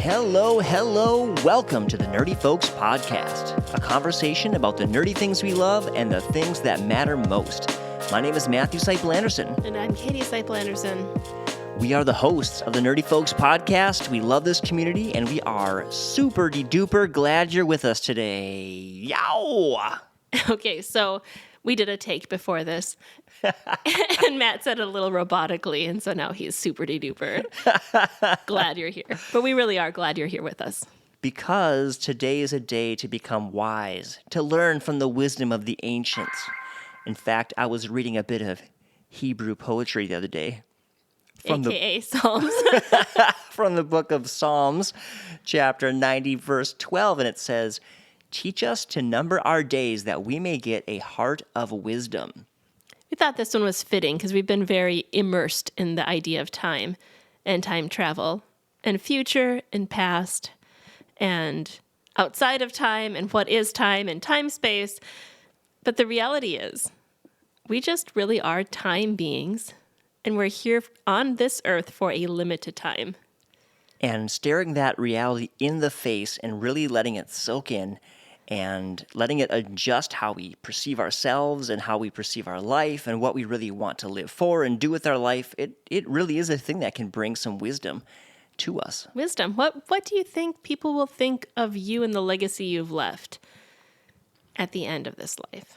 Hello. Welcome to the Nerdy Folks Podcast, a conversation about the nerdy things we love and the things that matter most. My name is Matthew Seipel-Anderson. And I'm Katie Seipel-Anderson. We are the hosts of the Nerdy Folks Podcast. We love this community, and we are super-de-duper glad you're with us today. Yow! Okay, so we did a take before this, and Matt said it a little robotically, and so now he's super-de-duper glad you're here. But we really are glad you're here with us. Because today is a day to become wise, to learn from the wisdom of the ancients. In fact, I was reading a bit of Hebrew poetry the other day. AKA Psalms. From the book of Psalms, chapter 90, verse 12, and it says, "Teach us to number our days that we may get a heart of wisdom." We thought this one was fitting because we've been very immersed in the idea of time and time travel and future and past and outside of time and what is time and time space. But the reality is we just really are time beings, and we're here on this earth for a limited time. And staring that reality in the face and really letting it soak in and letting it adjust how we perceive ourselves and how we perceive our life and what we really want to live for and do with our life, it really is a thing that can bring some wisdom to us. Wisdom. What do you think people will think of you and the legacy you've left at the end of this life?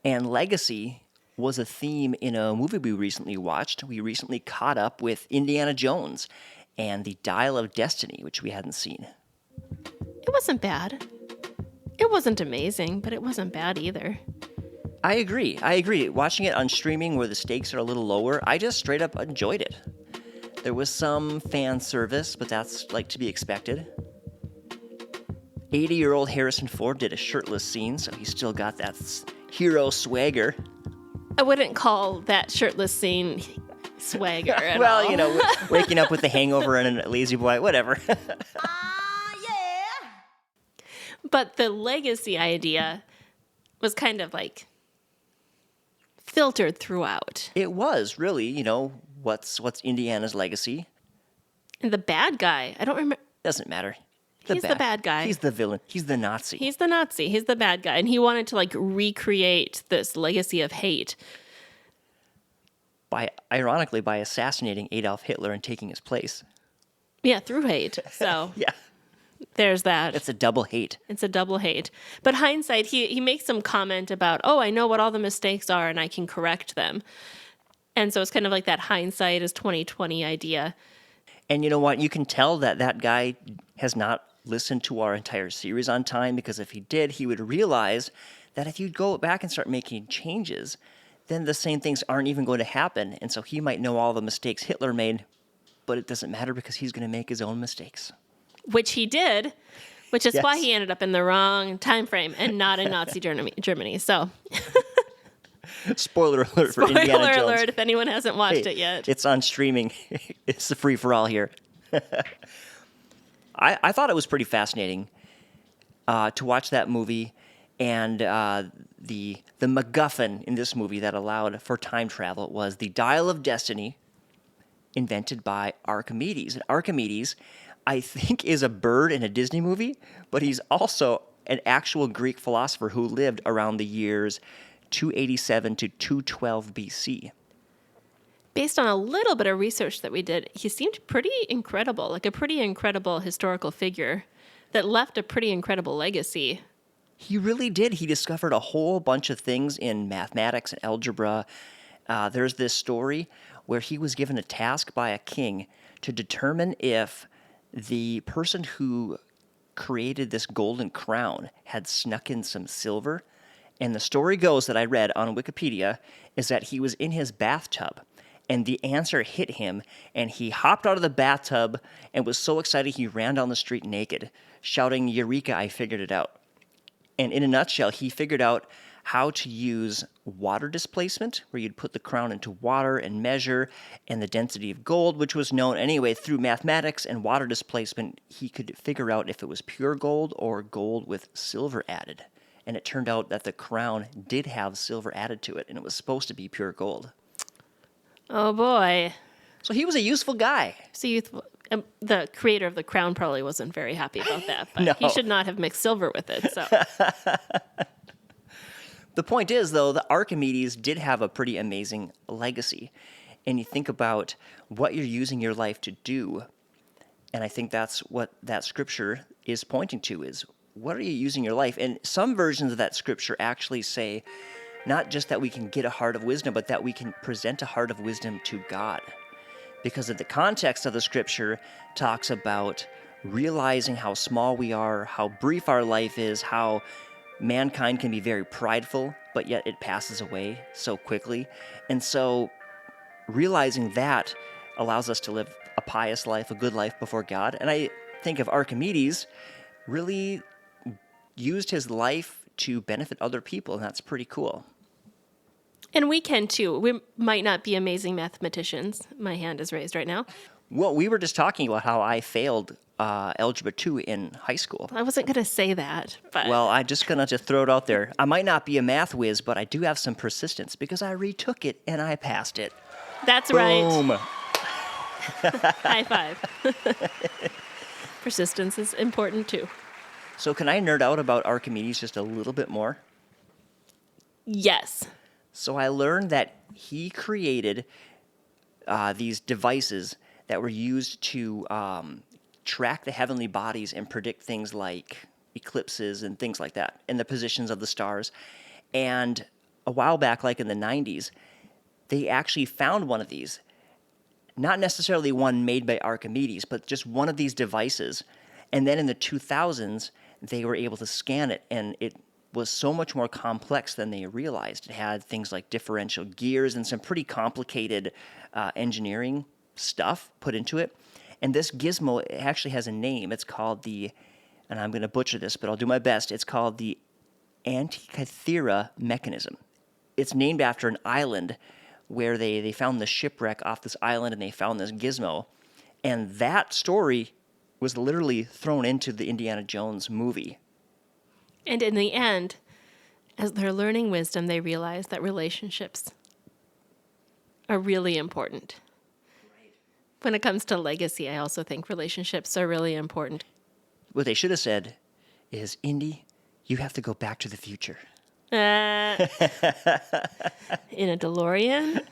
And legacy was a theme in a movie we recently watched. We recently caught up with Indiana Jones and the Dial of Destiny, which we hadn't seen. It wasn't bad. It wasn't amazing, but it wasn't bad either. I agree. Watching it on streaming where the stakes are a little lower, I just straight up enjoyed it. There was some fan service, but that's like to be expected. 80-year-old Harrison Ford did a shirtless scene, so he still got that hero swagger. I wouldn't call that shirtless scene swagger at Well, all. you know, waking up with the hangover and a lazy boy, whatever. But the legacy idea was kind of like filtered throughout. It was really, what's Indiana's legacy? And the bad guy, I don't remember. Doesn't matter. He's the bad guy. He's the villain. He's the Nazi. He's the Nazi. He's the bad guy. And he wanted to recreate this legacy of hate. Ironically, by assassinating Adolf Hitler and taking his place. Yeah, through hate. So Yeah. There's that. It's a double hate. It's a double hate. But hindsight, he makes some comment about, I know what all the mistakes are and I can correct them. And so it's kind of like that hindsight is 20/20 idea. And you know what? You can tell that guy has not listened to our entire series on time, because if he did, he would realize that if you go back and start making changes, then the same things aren't even going to happen. And so he might know all the mistakes Hitler made, but it doesn't matter because he's going to make his own mistakes. Which he did, which is Yes. why he ended up in the wrong time frame and not in Nazi Germany. So, Spoiler alert for Indiana Jones. spoiler alert if anyone hasn't watched it yet. It's on streaming. It's the free-for-all here. I thought it was pretty fascinating to watch that movie, and the MacGuffin in this movie that allowed for time travel was the Dial of Destiny, invented by Archimedes. And Archimedes, I think, is a bird in a Disney movie, but he's also an actual Greek philosopher who lived around the years 287 to 212 BC. Based on a little bit of research that we did, he seemed pretty incredible, like a pretty incredible historical figure that left a pretty incredible legacy. He really did. He discovered a whole bunch of things in mathematics and algebra. There's this story where he was given a task by a king to determine if the person who created this golden crown had snuck in some silver. And the story goes that I read on Wikipedia is that he was in his bathtub and the answer hit him, and he hopped out of the bathtub and was so excited he ran down the street naked, shouting, "Eureka, I figured it out." And in a nutshell, he figured out how to use water displacement, where you'd put the crown into water and measure, and the density of gold, which was known anyway through mathematics and water displacement. He could figure out if it was pure gold or gold with silver added. And it turned out that the crown did have silver added to it, and it was supposed to be pure gold. Oh boy. So he was a useful guy. So the creator of the crown probably wasn't very happy about that, but No. he should not have mixed silver with it. So The point is, though, that Archimedes did have a pretty amazing legacy. And you think about what you're using your life to do, and I think that's what that scripture is pointing to, is what are you using your life? And some versions of that scripture actually say not just that we can get a heart of wisdom, but that we can present a heart of wisdom to God. Because of the context of the scripture talks about realizing how small we are, how brief our life is, how mankind can be very prideful, but yet it passes away so quickly. And so realizing that allows us to live a pious life, a good life before God. And I think of Archimedes really used his life to benefit other people, and that's pretty cool. and we can too. We might not be amazing mathematicians. My hand is raised right now. Well, we were just talking about how I failed Algebra 2 in high school. I wasn't going to say that, but Well, I'm just going to just throw it out there. I might not be a math whiz, but I do have some persistence because I retook it and I passed it. that's Boom. right. High five. Persistence is important too. So can I nerd out about Archimedes just a little bit more? Yes. So I learned that he created these devices that were used to track the heavenly bodies and predict things like eclipses and things like that, and the positions of the stars. And a while back, like in the 90s, they actually found one of these. Not necessarily one made by Archimedes, but just one of these devices. And then in the 2000s, they were able to scan it, and it was so much more complex than they realized. It had things like differential gears and some pretty complicated engineering stuff put into it. And this gizmo it actually has a name. It's called and I'm going to butcher this, but I'll do my best. It's called the Antikythera mechanism. It's named after an island where they found the shipwreck off this island, and they found this gizmo. And that story was literally thrown into the Indiana Jones movie. And in the end, as they're learning wisdom, they realize that relationships are really important. When it comes to legacy, I also think relationships are really important. What they should have said is, Indy, you have to go back to the future. In a DeLorean?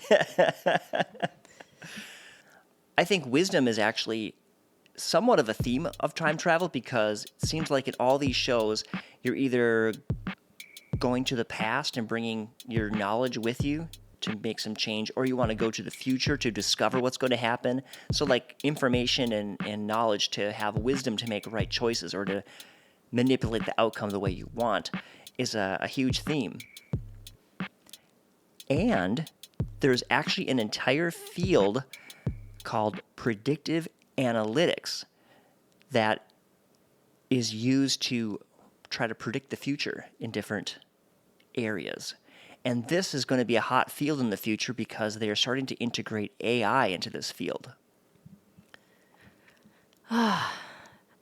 I think wisdom is actually somewhat of a theme of time travel, because it seems like in all these shows, you're either going to the past and bringing your knowledge with you to make some change, or you want to go to the future to discover what's going to happen. So like information and knowledge to have wisdom to make right choices or to manipulate the outcome the way you want is a huge theme. And there's actually an entire field called predictive analytics that is used to try to predict the future in different areas. And this is going to be a hot field in the future because they are starting to integrate AI into this field.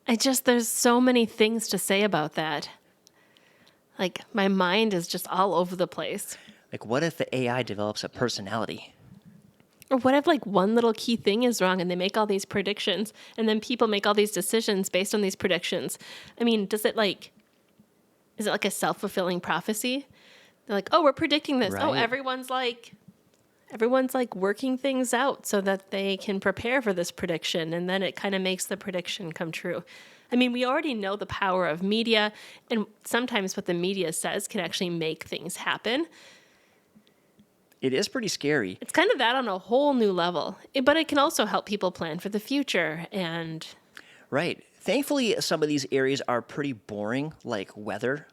There's so many things to say about that. Like, my mind is just all over the place. Like, what if the AI develops a personality? Or what if, like, one little key thing is wrong and they make all these predictions and then people make all these decisions based on these predictions? I mean, is it like a self-fulfilling prophecy? They're like, oh, we're predicting this. Right. Oh, everyone's like working things out so that they can prepare for this prediction. And then it kind of makes the prediction come true. I mean, we already know the power of media, and sometimes what the media says can actually make things happen. It is pretty scary. It's kind of that on a whole new level. But it can also help people plan for the future. And Right. Thankfully, some of these areas are pretty boring, like weather.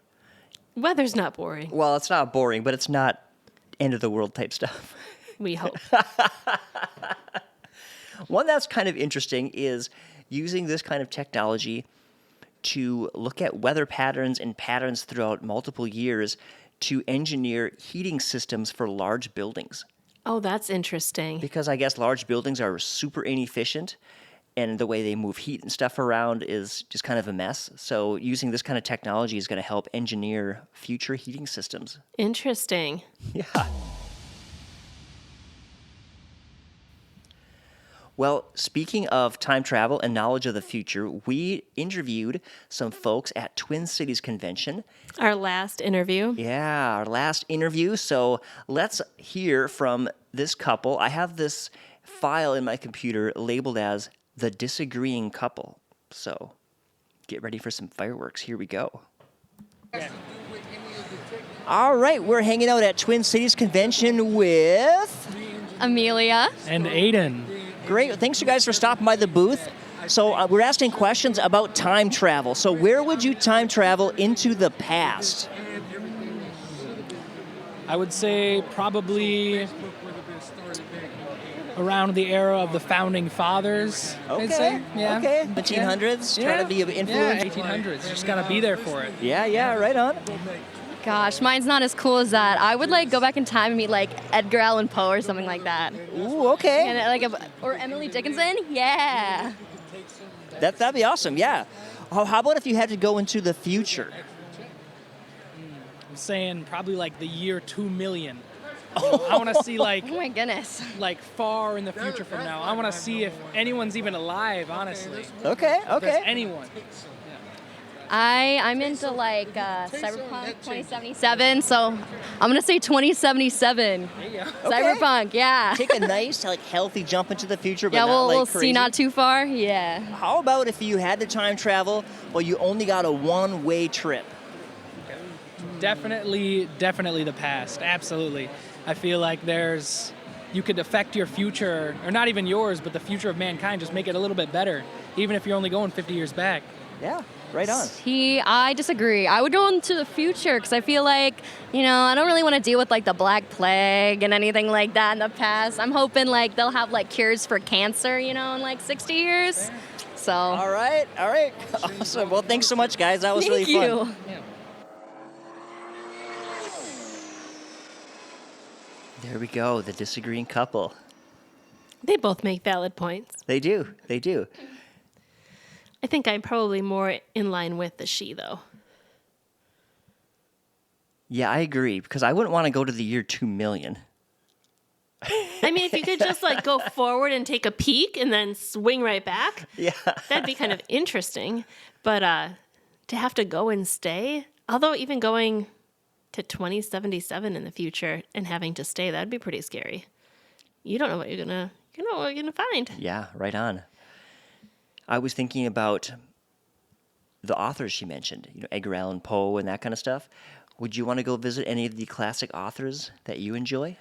weather's not boring, Well, it's not boring, but it's not end of the world type stuff. we hope. One that's kind of interesting is using this kind of technology to look at weather patterns and patterns throughout multiple years to engineer heating systems for large buildings. Oh, that's interesting. Because I guess large buildings are super inefficient, and the way they move heat and stuff around is just kind of a mess. So using this kind of technology is going to help engineer future heating systems. Interesting. Yeah. Well, speaking of time travel and knowledge of the future, we interviewed some folks at Twin Cities Convention. Our last interview. Yeah, our last interview. So let's hear from this couple. I have this file in my computer labeled as the disagreeing couple. So get ready for some fireworks. Here we go. All right, we're hanging out at Twin Cities Convention with Amelia. And Aiden. Great. Thanks, you guys, for stopping by the booth. So we're asking questions about time travel. So where would you time travel into the past? I would say probably around the era of the founding fathers. I'd say. Yeah. Okay. 1800s. Trying to be of influence. Yeah, 1800s. Just gotta be there for it. Yeah. Right on. Gosh, mine's not as cool as that. I would like go back in time and meet like Edgar Allan Poe or something like that. Ooh, okay. And or Emily Dickinson. Yeah. That'd be awesome. Yeah. How about if you had to go into the future? I'm saying probably like the year 2 million. I want to see Oh my goodness. like far in the future from now. I want to see if anyone's even alive, honestly. Okay. If there's anyone. I'm into like Cyberpunk 2077, so I'm gonna say 2077. There you go. Okay. Cyberpunk, yeah. Take a nice, healthy jump into the future, but Yeah, not we'll crazy. see not too far. Yeah. How about if you had to time travel, but you only got a one-way trip? Definitely the past. Absolutely. I feel like you could affect your future, or not even yours, but the future of mankind, just make it a little bit better, even if you're only going 50 years back. Yeah, right on. I disagree. I would go into the future because I feel like, I don't really want to deal with like the Black Plague and anything like that in the past. I'm hoping like they'll have like cures for cancer, in like 60 years. So. All right. Awesome. Well, thanks so much, guys. That was really fun. Thank you. Yeah. There we go, the disagreeing couple. They both make valid points. They do. I think I'm probably more in line with the she, though. Yeah, I agree, because I wouldn't want to go to the year 2 million. I mean, if you could just go forward and take a peek and then swing right back, Yeah. that'd be kind of interesting. But to have to go and stay, although even going to 2077 in the future and having to stay, that'd be pretty scary. You don't know what you're gonna find. Yeah, right on. I was thinking about the authors she mentioned, Edgar Allan Poe and that kind of stuff. Would you want to go visit any of the classic authors that you enjoy?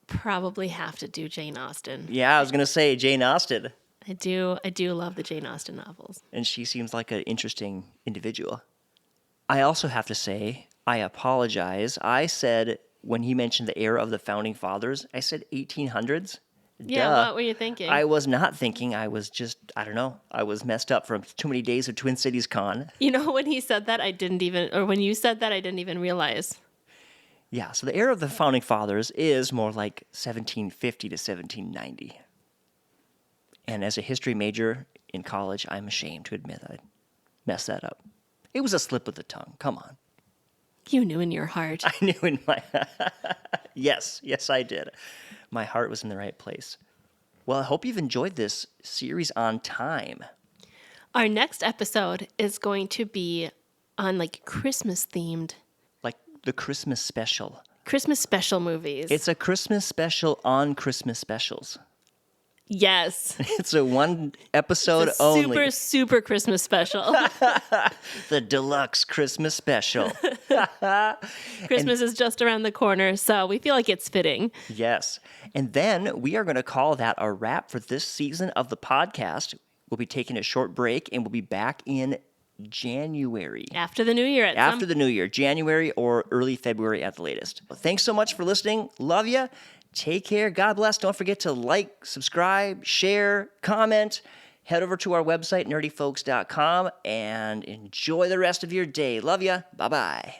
Probably have to do Jane Austen. Yeah, I was going to say Jane Austen. I do love the Jane Austen novels. And she seems like an interesting individual. I also have to say, I apologize. I said, when he mentioned the era of the founding fathers, I said 1800s. Yeah, Duh. what were you thinking? I was not thinking. I was just, I don't know. I was messed up from too many days of Twin Cities Con. When he said that, when you said that, I didn't even realize. Yeah, so the era of the founding fathers is more like 1750 to 1790. And as a history major in college, I'm ashamed to admit I messed that up. It was a slip of the tongue. Come on. You knew in your heart. I knew in my... Yes, I did. My heart was in the right place. Well, I hope you've enjoyed this series on time. Our next episode is going to be on Christmas themed. Like the Christmas special. Christmas special movies. It's a Christmas special on Christmas specials. Yes. It's a one episode It's a only. super Christmas special. The deluxe Christmas special. Christmas is just around the corner, so we feel like it's fitting. Yes. And then we are going to call that a wrap for this season of the podcast. We'll be taking a short break and we'll be back in January. After the new year. After the new year, January or early February at the latest. Well, thanks so much for listening. Love you. Take care. God bless. Don't forget to like, subscribe, share, comment. Head over to our website, nerdyfolks.com, and enjoy the rest of your day. Love ya. Bye-bye.